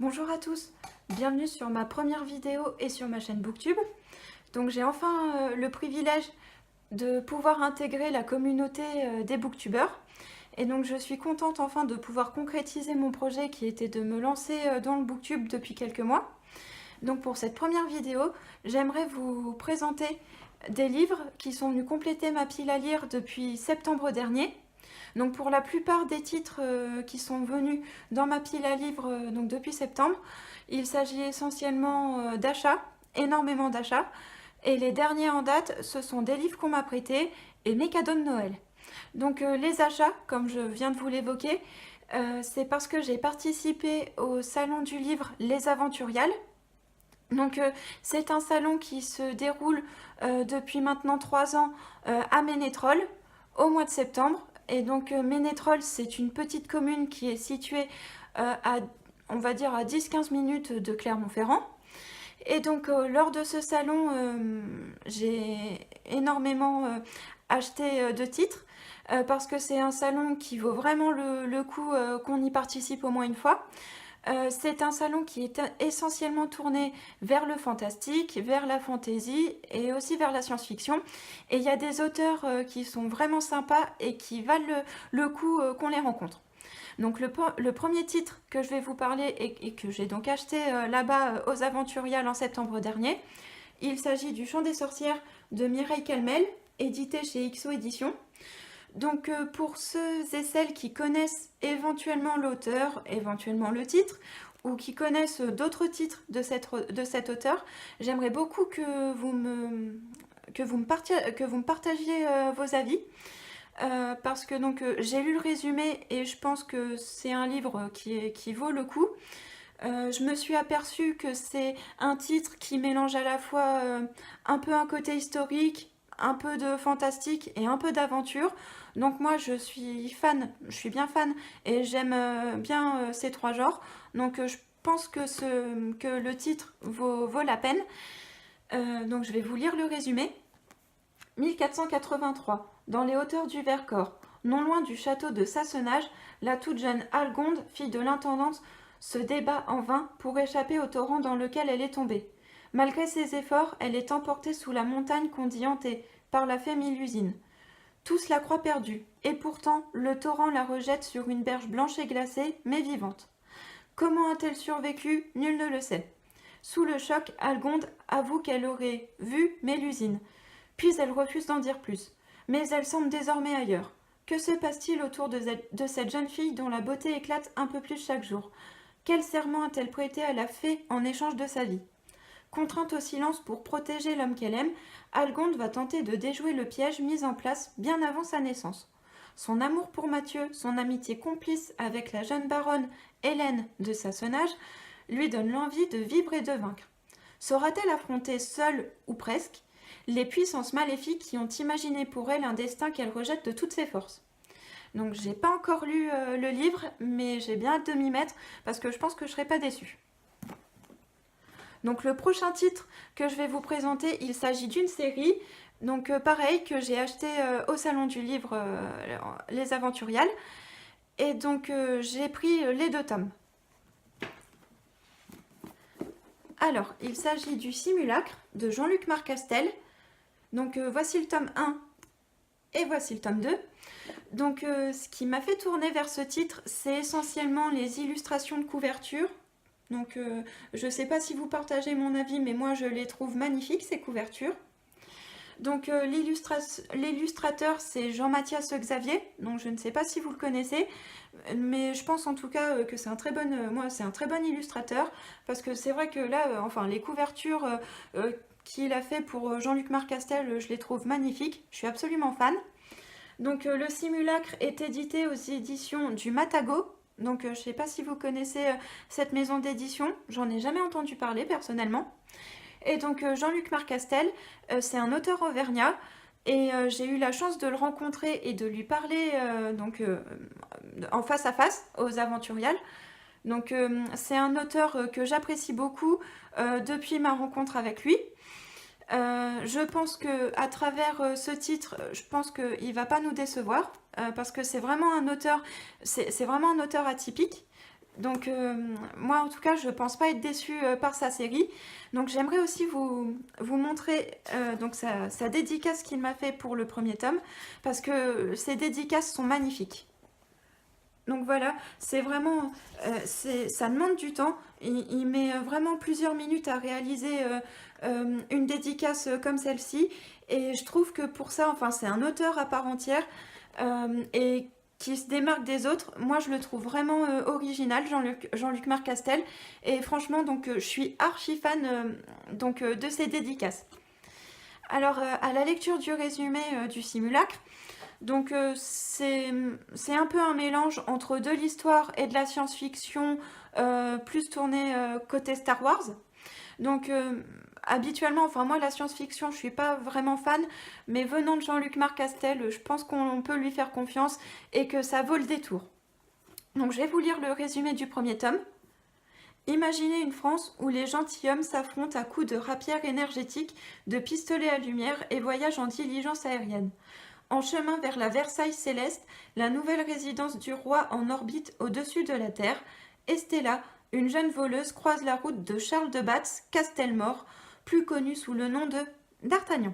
Bonjour à tous, bienvenue sur ma première vidéo et sur ma chaîne Booktube. Donc j'ai enfin le privilège de pouvoir intégrer la communauté des booktubeurs. Et donc je suis contente enfin de pouvoir concrétiser mon projet qui était de me lancer dans le booktube depuis quelques mois. Donc pour cette première vidéo, j'aimerais vous présenter des livres qui sont venus compléter ma pile à lire depuis septembre dernier. Donc pour la plupart des titres qui sont venus dans ma pile à livres donc depuis septembre, il s'agit essentiellement d'achats, énormément d'achats. Et les derniers en date, ce sont des livres qu'on m'a prêtés et mes cadeaux de Noël. Donc les achats, comme je viens de vous l'évoquer, c'est parce que j'ai participé au salon du livre Les Aventuriales. Donc c'est un salon qui se déroule depuis maintenant 3 ans à Ménétrol au mois de septembre. Et donc Ménétrol, c'est une petite commune qui est située à, on va dire, à 10-15 minutes de Clermont-Ferrand. Et donc lors de ce salon, j'ai énormément acheté de titres parce que c'est un salon qui vaut vraiment le coup qu'on y participe au moins une fois. C'est un salon qui est essentiellement tourné vers le fantastique, vers la fantasy et aussi vers la science-fiction. Et il y a des auteurs qui sont vraiment sympas et qui valent le coup qu'on les rencontre. Donc le premier titre que je vais vous parler et que j'ai donc acheté là-bas aux Aventuriales en septembre dernier, il s'agit du Chant des sorcières de Mireille Calmel, édité chez XO Éditions. Donc pour ceux et celles qui connaissent éventuellement l'auteur, éventuellement le titre, ou qui connaissent d'autres titres de cet auteur, j'aimerais beaucoup que vous me partagiez vos avis. Parce que donc j'ai lu le résumé et je pense que c'est un livre qui vaut le coup. Je me suis aperçue que c'est un titre qui mélange à la fois un peu un côté historique, un peu de fantastique et un peu d'aventure. Donc moi je suis fan, je suis bien fan et j'aime bien ces trois genres. Donc je pense que le titre vaut la peine. Donc je vais vous lire le résumé. 1483, dans les hauteurs du Vercors, non loin du château de Sassenage, la toute jeune Algonde, fille de l'intendance, se débat en vain pour échapper au torrent dans lequel elle est tombée. Malgré ses efforts, elle est emportée sous la montagne qu'on dit hantée par la fée Mélusine. Tous la croient perdue, et pourtant le torrent la rejette sur une berge blanche et glacée, mais vivante. Comment a-t-elle survécu? Nul ne le sait. Sous le choc, Algonde avoue qu'elle aurait vu Mélusine. Puis elle refuse d'en dire plus. Mais elle semble désormais ailleurs. Que se passe-t-il autour de cette jeune fille dont la beauté éclate un peu plus chaque jour? Quel serment a-t-elle prêté à la fée en échange de sa vie? Contrainte au silence pour protéger l'homme qu'elle aime, Algonde va tenter de déjouer le piège mis en place bien avant sa naissance. Son amour pour Mathieu, son amitié complice avec la jeune baronne Hélène de Sassenage, lui donne l'envie de vivre et de vaincre. Saura-t-elle affronter seule ou presque les puissances maléfiques qui ont imaginé pour elle un destin qu'elle rejette de toutes ses forces? Donc j'ai pas encore lu le livre, mais j'ai bien hâte de m'y mettre parce que je pense que je serai pas déçue. Donc le prochain titre que je vais vous présenter, il s'agit d'une série, donc pareil, que j'ai acheté au salon du livre Les Aventuriales. Et donc j'ai pris les 2 tomes. Alors, il s'agit du Simulacre de Jean-Luc Marcastel. Donc voici le tome 1 et voici le tome 2. Donc ce qui m'a fait tourner vers ce titre, c'est essentiellement les illustrations de couverture. Donc je ne sais pas si vous partagez mon avis, mais moi je les trouve magnifiques, ces couvertures. Donc l'illustrateur, c'est Jean-Mathias Xavier, donc je ne sais pas si vous le connaissez, mais je pense en tout cas que c'est un très bon illustrateur, parce que c'est vrai que là, enfin les couvertures qu'il a fait pour Jean-Luc Marcastel, je les trouve magnifiques, je suis absolument fan. Donc le Simulacre est édité aux éditions du Matagot. Donc je ne sais pas si vous connaissez cette maison d'édition, j'en ai jamais entendu parler personnellement. Et donc Jean-Luc Marcastel, c'est un auteur auvergnat et j'ai eu la chance de le rencontrer et de lui parler en face à face aux Aventuriales. Donc c'est un auteur que j'apprécie beaucoup depuis ma rencontre avec lui. Je pense qu'à travers ce titre, je pense qu'il ne va pas nous décevoir parce que c'est vraiment un auteur atypique. Donc moi en tout cas je pense pas être déçue par sa série. Donc j'aimerais aussi vous montrer donc sa dédicace qu'il m'a fait pour le premier tome, parce que ses dédicaces sont magnifiques. Donc voilà, c'est vraiment, ça demande du temps. Il met vraiment plusieurs minutes à réaliser une dédicace comme celle-ci. Et je trouve que pour ça, enfin c'est un auteur à part entière et qui se démarque des autres. Moi je le trouve vraiment original, Jean-Luc Marcastel. Et franchement, donc je suis archi fan de ses dédicaces. Alors à la lecture du résumé du simulacre, donc c'est un peu un mélange entre de l'histoire et de la science-fiction, plus tournée côté Star Wars. Donc habituellement, enfin moi la science-fiction je suis pas vraiment fan, mais venant de Jean-Luc Marcastel, je pense qu'on peut lui faire confiance et que ça vaut le détour. Donc je vais vous lire le résumé du premier tome. Imaginez une France où les gentilshommes s'affrontent à coups de rapières énergétiques, de pistolets à lumière et voyagent en diligence aérienne. En chemin vers la Versailles céleste, la nouvelle résidence du roi en orbite au-dessus de la Terre, Estella, une jeune voleuse, croise la route de Charles de Batz, Castelmore, plus connu sous le nom de d'Artagnan.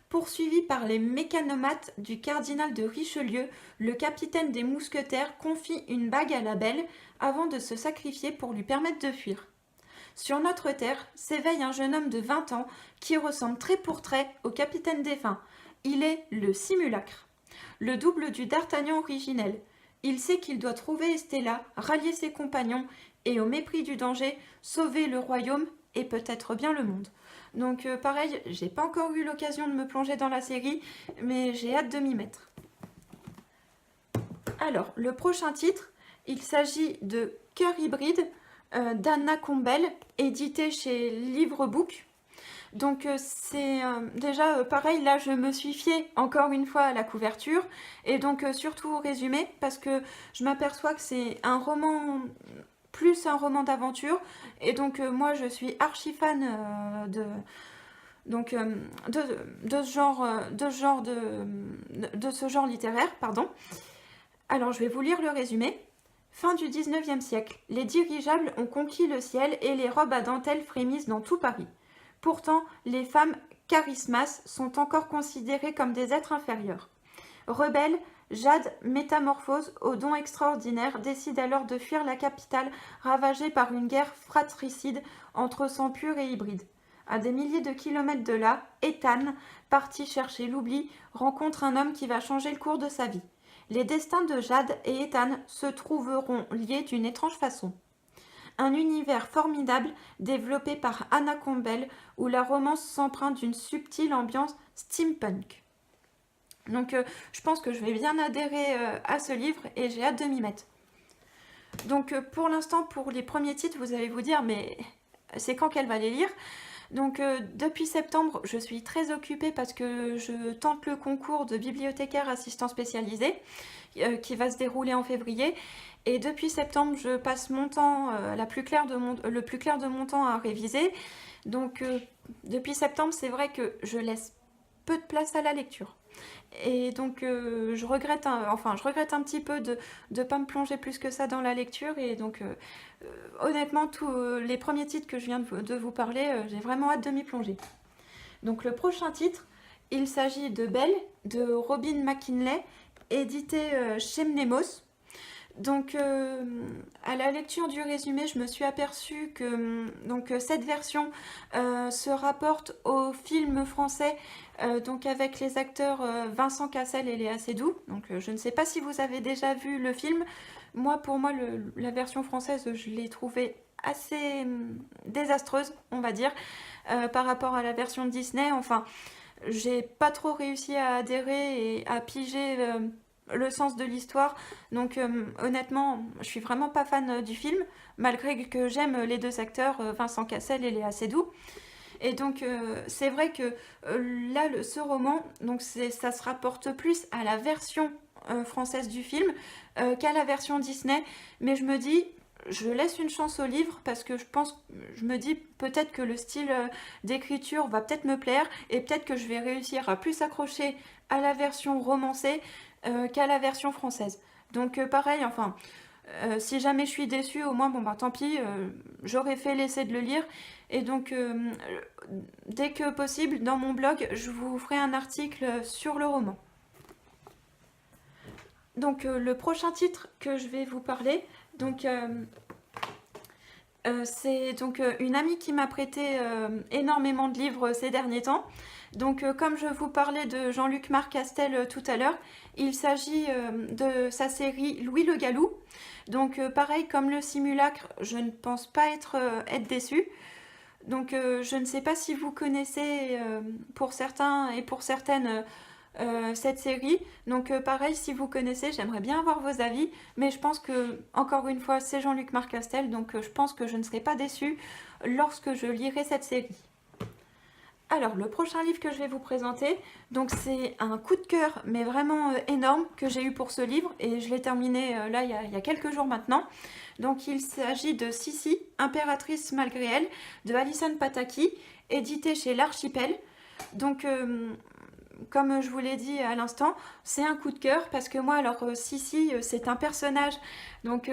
Poursuivi par les mécanomates du cardinal de Richelieu, le capitaine des mousquetaires confie une bague à la belle avant de se sacrifier pour lui permettre de fuir. Sur notre terre s'éveille un jeune homme de 20 ans qui ressemble trait pour trait au capitaine défunt. Il est le simulacre, le double du d'Artagnan originel. Il sait qu'il doit trouver Estella, rallier ses compagnons et, au mépris du danger, sauver le royaume et peut-être bien le monde. Donc pareil, j'ai pas encore eu l'occasion de me plonger dans la série, mais j'ai hâte de m'y mettre. Alors, le prochain titre, il s'agit de Cœur hybride d'Anna Campbell, édité chez Livrebook. Donc c'est déjà pareil, là je me suis fiée encore une fois à la couverture et donc surtout au résumé parce que je m'aperçois que c'est un roman plus un roman d'aventure et donc moi je suis archi fan de ce genre littéraire, pardon. Alors je vais vous lire le résumé. Fin du 19e siècle, les dirigeables ont conquis le ciel et les robes à dentelle frémissent dans tout Paris. Pourtant, les femmes charismas sont encore considérées comme des êtres inférieurs. Rebelle, Jade, métamorphose aux dons extraordinaires, décide alors de fuir la capitale ravagée par une guerre fratricide entre sang pur et hybride. À des milliers de kilomètres de là, Ethan, parti chercher l'oubli, rencontre un homme qui va changer le cours de sa vie. Les destins de Jade et Ethan se trouveront liés d'une étrange façon. Un univers formidable développé par Anna Campbell où la romance s'emprunte d'une subtile ambiance steampunk. Donc je pense que je vais bien adhérer à ce livre et j'ai hâte de m'y mettre. Donc pour l'instant, pour les premiers titres, vous allez vous dire mais c'est quand qu'elle va les lire? Donc depuis septembre, je suis très occupée parce que je tente le concours de bibliothécaire assistant spécialisé qui va se dérouler en février. Et depuis septembre, je passe mon temps, le plus clair de mon temps à réviser. Donc depuis septembre, c'est vrai que je laisse peu de place à la lecture. Et donc je regrette un petit peu de ne pas me plonger plus que ça dans la lecture. Et donc honnêtement, tous les premiers titres que je viens de vous parler, j'ai vraiment hâte de m'y plonger. Donc le prochain titre, il s'agit de Belle, de Robin McKinley, édité chez Mnemos. Donc à la lecture du résumé, je me suis aperçue que cette version se rapporte au film français donc avec les acteurs Vincent Cassel et Léa Seydoux. Donc je ne sais pas si vous avez déjà vu le film. Pour moi, la version française, je l'ai trouvée assez désastreuse, on va dire, par rapport à la version Disney. Enfin, j'ai pas trop réussi à adhérer et à piger le sens de l'histoire. Donc honnêtement, je suis vraiment pas fan du film, malgré que j'aime les deux acteurs, Vincent Cassel et Léa Seydoux. Et donc c'est vrai que là, ce roman, donc ça se rapporte plus à la version française du film qu'à la version Disney. Mais je me dis, je laisse une chance au livre parce que je me dis peut-être que le style d'écriture va peut-être me plaire et peut-être que je vais réussir à plus accrocher à la version romancée qu'à la version française. Donc pareil, enfin, Si jamais je suis déçue, au moins, bon bah tant pis, j'aurais fait l'essai de le lire. Et donc, dès que possible, dans mon blog, je vous ferai un article sur le roman. Donc, le prochain titre que je vais vous parler, donc, c'est donc une amie qui m'a prêté énormément de livres ces derniers temps. Donc, comme je vous parlais de Jean-Luc Marcastel tout à l'heure, il s'agit de sa série Louis le Gallou. Donc, pareil, comme le simulacre, je ne pense pas être déçue. Donc, je ne sais pas si vous connaissez pour certains et pour certaines cette série. Donc, pareil, si vous connaissez, j'aimerais bien avoir vos avis. Mais je pense que, encore une fois, c'est Jean-Luc Marcastel. Donc, je pense que je ne serai pas déçue lorsque je lirai cette série. Alors, le prochain livre que je vais vous présenter, donc c'est un coup de cœur, mais vraiment énorme, que j'ai eu pour ce livre, et je l'ai terminé là il y a quelques jours maintenant. Donc, il s'agit de Sissi, impératrice malgré elle, de Alison Pataki, édité chez l'Archipel. Donc, comme je vous l'ai dit à l'instant, c'est un coup de cœur parce que moi, alors Sissi, c'est un personnage donc,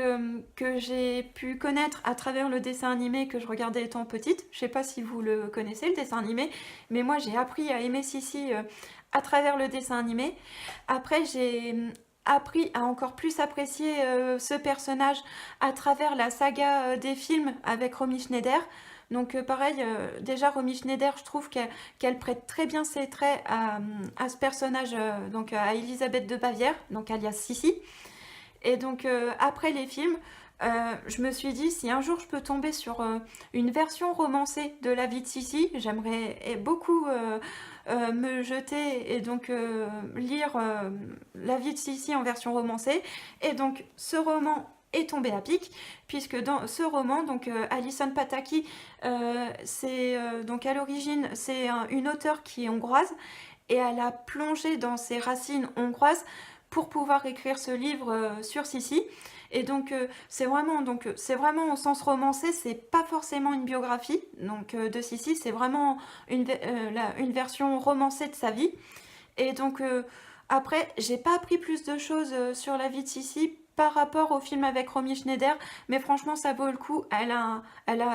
que j'ai pu connaître à travers le dessin animé que je regardais étant petite. Je sais pas si vous le connaissez, le dessin animé, mais moi j'ai appris à aimer Sissi à travers le dessin animé. Après, j'ai appris à encore plus apprécier ce personnage à travers la saga des films avec Romy Schneider. Donc pareil, déjà Romy Schneider, je trouve qu'elle prête très bien ses traits à ce personnage, donc à Elisabeth de Bavière, donc alias Sissi. Et donc après les films, je me suis dit, si un jour je peux tomber sur une version romancée de la vie de Sissi, j'aimerais beaucoup me jeter et donc lire la vie de Sissi en version romancée. Et donc ce roman est tombé à pic, puisque dans ce roman, donc Alison Pataki, donc à l'origine, c'est une auteure qui est hongroise, et elle a plongé dans ses racines hongroises pour pouvoir écrire ce livre sur Sissi. Et donc c'est vraiment au sens romancé, c'est pas forcément une biographie donc de Sissi, c'est vraiment une version romancée de sa vie. Et donc après, j'ai pas appris plus de choses sur la vie de Sissi par rapport au film avec Romy Schneider, mais franchement ça vaut le coup.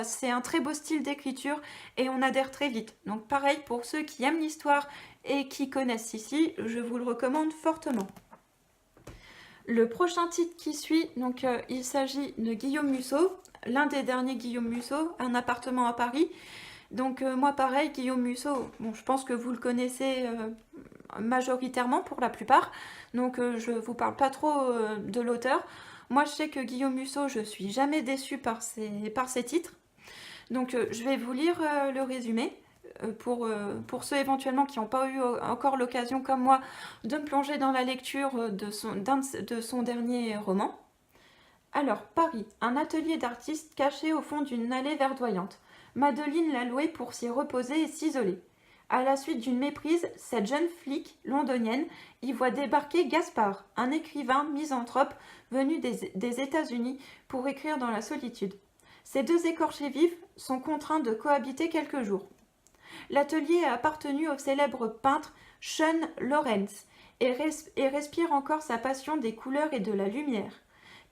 C'est un très beau style d'écriture et on adhère très vite. Donc pareil, pour ceux qui aiment l'histoire et qui connaissent Sissi, je vous le recommande fortement. Le prochain titre qui suit, donc il s'agit de Guillaume Musso, l'un des derniers Guillaume Musso, Un appartement à Paris. Donc moi pareil, Guillaume Musso, bon, je pense que vous le connaissez majoritairement pour la plupart, donc je vous parle pas trop de l'auteur. Moi je sais que Guillaume Musso, je suis jamais déçue par ses titres. Donc je vais vous lire le résumé pour ceux éventuellement qui n'ont pas eu encore l'occasion comme moi de me plonger dans la lecture de son dernier roman. Alors, Paris, un atelier d'artiste caché au fond d'une allée verdoyante. Madeline l'a loué pour s'y reposer et s'isoler. À la suite d'une méprise, cette jeune flic londonienne y voit débarquer Gaspard, un écrivain misanthrope venu des États-Unis pour écrire dans la solitude. Ces deux écorchés vifs sont contraints de cohabiter quelques jours. L'atelier a appartenu au célèbre peintre Sean Lawrence et respire encore sa passion des couleurs et de la lumière.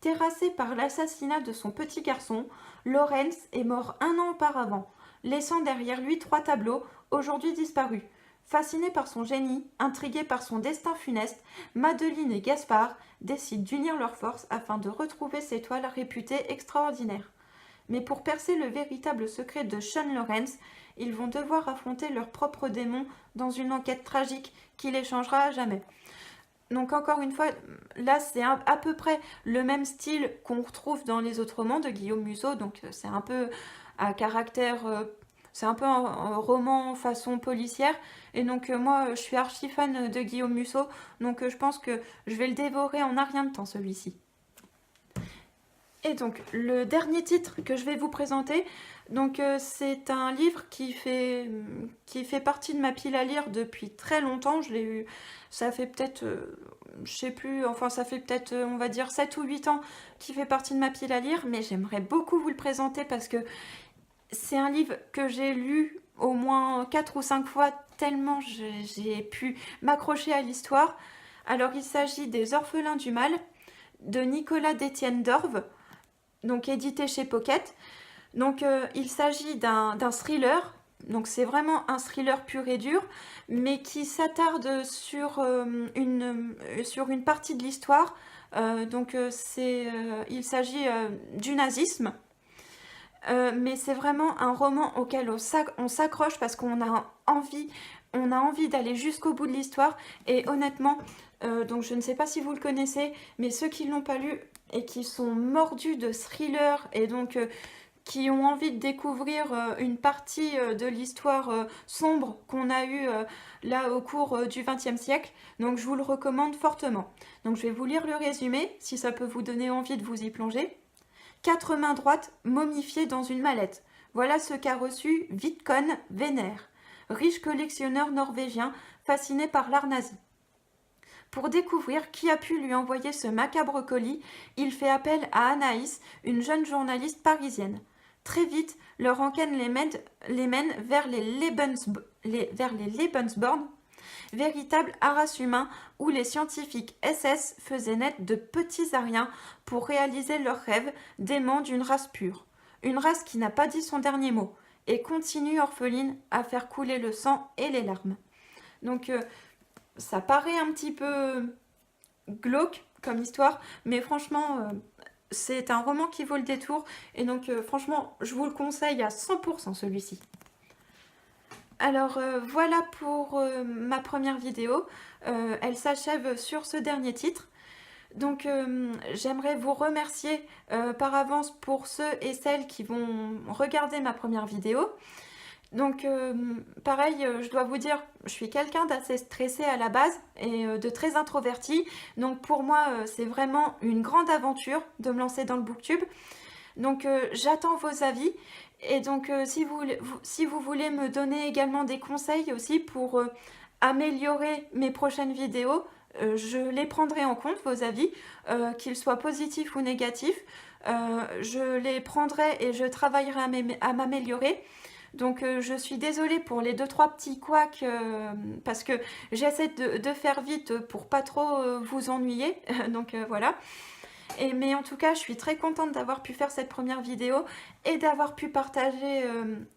Terrassé par l'assassinat de son petit garçon, Lawrence est mort 1 an auparavant, laissant derrière lui 3 tableaux, aujourd'hui disparus. Fascinés par son génie, intrigués par son destin funeste, Madeline et Gaspard décident d'unir leurs forces afin de retrouver ces toiles réputées extraordinaires. Mais pour percer le véritable secret de Sean Lawrence, ils vont devoir affronter leurs propres démons dans une enquête tragique qui les changera à jamais. Donc encore une fois, là c'est à peu près le même style qu'on retrouve dans les autres romans de Guillaume Musso, donc c'est un peu à caractère, c'est un peu un roman façon policière, et donc moi je suis archi fan de Guillaume Musso, donc je pense que je vais le dévorer en un rien de temps celui-ci. Et donc le dernier titre que je vais vous présenter, donc c'est un livre qui fait partie de ma pile à lire depuis très longtemps. Je l'ai eu, ça fait peut-être, je sais plus, enfin ça fait peut-être on va dire 7 ou 8 ans qu'il fait partie de ma pile à lire, mais j'aimerais beaucoup vous le présenter parce que c'est un livre que j'ai lu au moins 4 ou 5 fois tellement j'ai pu m'accrocher à l'histoire. Alors il s'agit des Orphelins du Mal de Nicolas d'Étienne d'Orve, donc édité chez Pocket. Donc il s'agit d'un thriller, donc c'est vraiment un thriller pur et dur, mais qui s'attarde sur une partie de l'histoire. Il s'agit du nazisme. Mais c'est vraiment un roman auquel on s'accroche parce qu'on a envie d'aller jusqu'au bout de l'histoire. Et honnêtement, donc je ne sais pas si vous le connaissez, mais ceux qui ne l'ont pas lu et qui sont mordus de thriller et donc qui ont envie de découvrir une partie de l'histoire sombre qu'on a eue là au cours du XXe siècle, donc je vous le recommande fortement. Donc je vais vous lire le résumé, si ça peut vous donner envie de vous y plonger. 4 mains droites momifiées dans une mallette. Voilà ce qu'a reçu Vidkun Vénère, riche collectionneur norvégien fasciné par l'art nazi. Pour découvrir qui a pu lui envoyer ce macabre colis, il fait appel à Anaïs, une jeune journaliste parisienne. Très vite, leur enquête les mène vers les Lebensborn, véritable race humaine où les scientifiques SS faisaient naître de petits Ariens pour réaliser leur rêve d'aimant d'une race pure. Une race qui n'a pas dit son dernier mot et continue orpheline à faire couler le sang et les larmes. Donc ça paraît un petit peu glauque comme histoire, mais franchement c'est un roman qui vaut le détour et donc franchement je vous le conseille à 100% celui-ci. Alors voilà pour ma première vidéo, elle s'achève sur ce dernier titre. Donc j'aimerais vous remercier par avance pour ceux et celles qui vont regarder ma première vidéo. Donc pareil, je dois vous dire, je suis quelqu'un d'assez stressé à la base et de très introverti. Donc pour moi, c'est vraiment une grande aventure de me lancer dans le booktube. Donc j'attends vos avis. Et donc si vous voulez me donner également des conseils aussi pour améliorer mes prochaines vidéos, je les prendrai en compte, vos avis, qu'ils soient positifs ou négatifs. Je les prendrai et je travaillerai à m'améliorer. Donc je suis désolée pour les 2-3 petits couacs parce que j'essaie de faire vite pour pas trop vous ennuyer. Donc voilà. Mais en tout cas, je suis très contente d'avoir pu faire cette première vidéo et d'avoir pu partager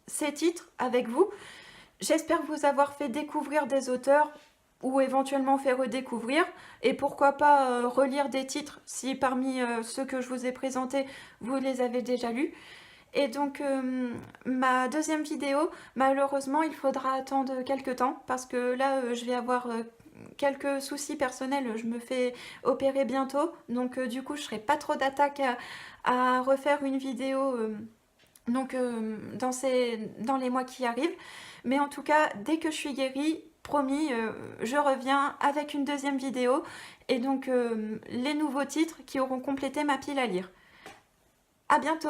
ces titres avec vous. J'espère vous avoir fait découvrir des auteurs ou éventuellement fait redécouvrir. Et pourquoi pas relire des titres si parmi ceux que je vous ai présentés, vous les avez déjà lus. Et donc ma deuxième vidéo, malheureusement, il faudra attendre quelques temps parce que là, je vais avoir quelques soucis personnels. Je me fais opérer bientôt, donc du coup, je serai pas trop d'attaque à refaire une vidéo dans les mois qui arrivent. Mais en tout cas, dès que je suis guérie, promis, je reviens avec une deuxième vidéo et donc les nouveaux titres qui auront complété ma pile à lire. À bientôt!